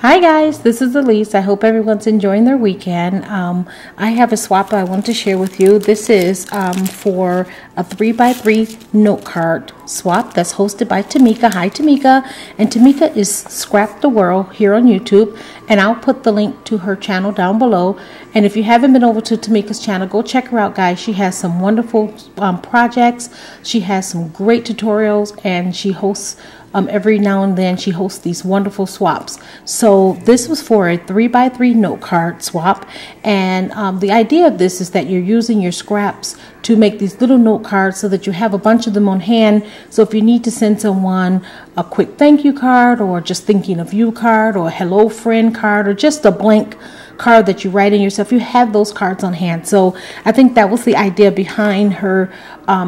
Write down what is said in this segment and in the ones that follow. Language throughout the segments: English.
Hi guys, this is Elise. I hope everyone's enjoying their weekend. I have a swap I want to share with you. This is for a 3x3 note card swap that's hosted by Tmika. Hi Tmika. And Tmika is Scrap the World here on YouTube. And I'll put the link to her channel down below. And if you haven't been over to Tmika's channel, go check her out, guys. She has some wonderful projects. She has some great tutorials, and she hosts every now and then she hosts these wonderful swaps. So this was for a 3x3 note card swap, and the idea of this is that you're using your scraps to make these little note cards so that you have a bunch of them on hand. So if you need to send someone a quick thank you card, or just thinking of you card, or a hello friend card, or just a blank card that you write in yourself, you have those cards on hand. So I think that was the idea behind her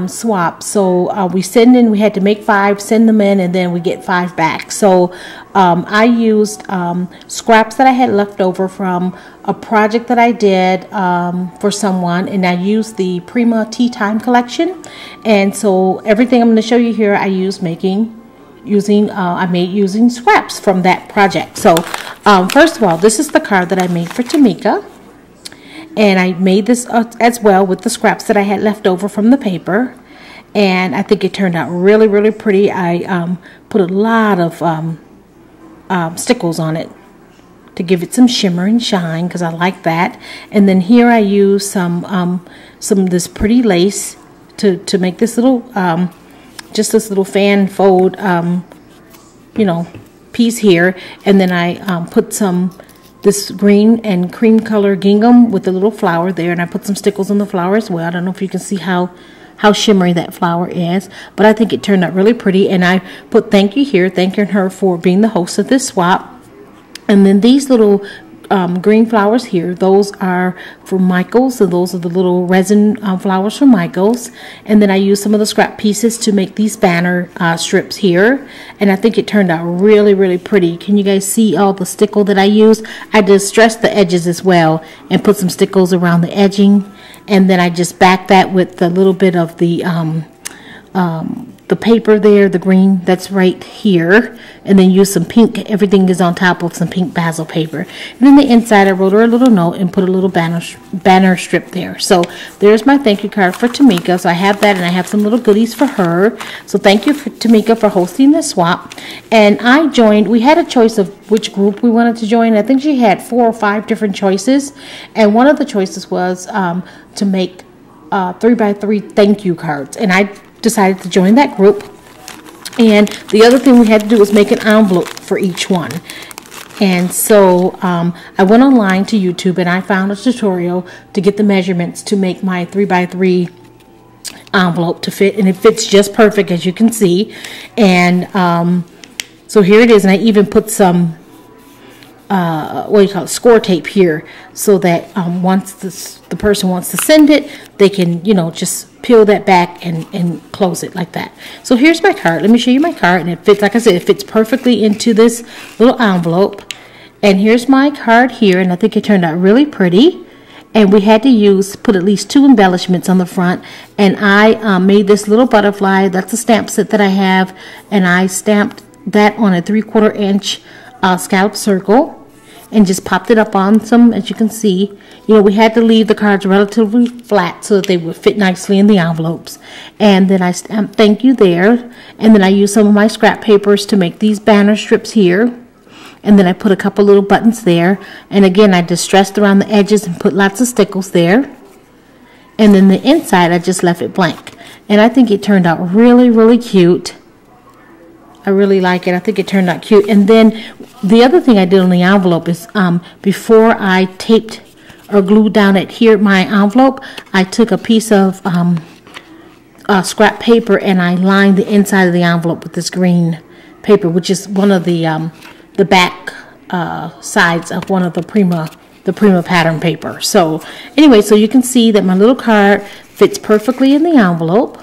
swap. So we had to make 5, send them in, and then we get 5 back. So I used scraps that I had left over from a project that I did for someone, and I used the Prima Tea Time collection. And so everything I'm going to show you here I made using scraps from that project. So first of all, this is the card that I made for Tmika, and I made this as well with the scraps that I had left over from the paper, and I think it turned out really, really pretty. I put a lot of stickles on it to give it some shimmer and shine, because I like that. And then here I use some of this pretty lace to make this little just this little fan fold piece here. And then I put this green and cream color gingham with a little flower there, and I put some stickles on the flower as well. I don't know if you can see how shimmery that flower is, but I think it turned out really pretty. And I put thank you here, thanking her for being the host of this swap. And then these little green flowers here, those are for Michaels. So those are the little resin flowers from Michaels. And then I used some of the scrap pieces to make these banner strips here, and I think it turned out really, really pretty. Can you guys see all the stickle that I used? I distressed the edges as well and put some stickles around the edging, and then I just backed that with a little bit of the paper there, the green that's right here, and then use some pink. Everything is on top of some pink basil paper. And then the inside, I wrote her a little note and put a little banner strip there. So there's my thank you card for Tmika. So I have that, and I have some little goodies for her. So thank you for Tmika for hosting this swap. And I joined. We had a choice of which group we wanted to join. I think she had 4 or 5 different choices, and one of the choices was to make 3x3 thank you cards, and I decided to join that group. And the other thing we had to do was make an envelope for each one. And so I went online to YouTube, and I found a tutorial to get the measurements to make my 3x3 envelope to fit, and it fits just perfect, as you can see. And so here it is, and I even put some score tape here, so that once the person wants to send it, they can just peel that back and close it like that. So here's my card. Let me show you my card, and it fits, like I said, it fits perfectly into this little envelope. And here's my card here, and I think it turned out really pretty. And we had to put at least 2 embellishments on the front, and I made this little butterfly. That's a stamp set that I have, and I stamped that on a 3/4 inch scallop circle, and just popped it up on some. As you can see, we had to leave the cards relatively flat so that they would fit nicely in the envelopes. And then I stamped thank you there, and then I used some of my scrap papers to make these banner strips here. And then I put a couple little buttons there, and again I distressed around the edges and put lots of stickles there. And then the inside I just left it blank, and I think it turned out really, really cute. I really like it. I think it turned out cute. And then the other thing I did on the envelope is before I taped or glued down my envelope, I took a piece of scrap paper, and I lined the inside of the envelope with this green paper, which is one of the back sides of one of the Prima pattern paper. So anyway, so you can see that my little card fits perfectly in the envelope.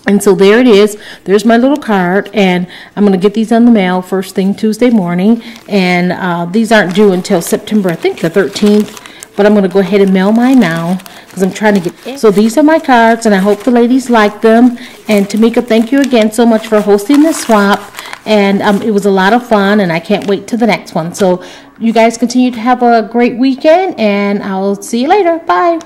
And so there it is. There's my little card, and I'm going to get these on the mail first thing Tuesday morning. And these aren't due until September, I think, the 13th. But I'm going to go ahead and mail mine now, because I'm trying to get in. So these are my cards, and I hope the ladies like them. And Tmika, thank you again so much for hosting this swap. and it was a lot of fun, and I can't wait to the next one. So you guys continue to have a great weekend, and I'll see you later. Bye.